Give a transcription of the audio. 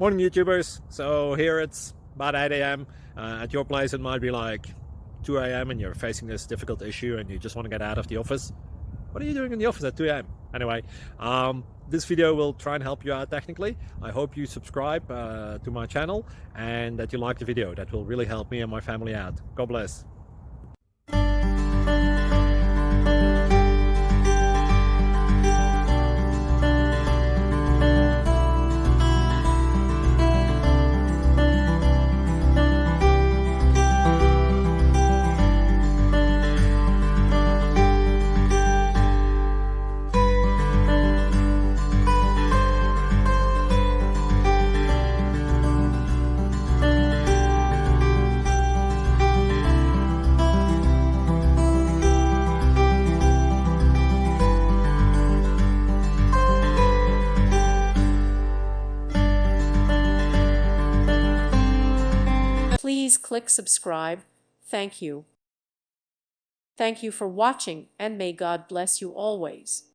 Morning YouTubers. So here it's about 8 a.m. At your place it might be like 2 a.m. and you're facing this difficult issue and you just want to get out of the office. What are you doing in the office at 2 a.m.? Anyway, this video will try and help you out technically. I hope you subscribe to my channel and that you like the video. That will really help me and my family out. God bless. Please click subscribe. Thank you. Thank you for watching, and may God bless you always.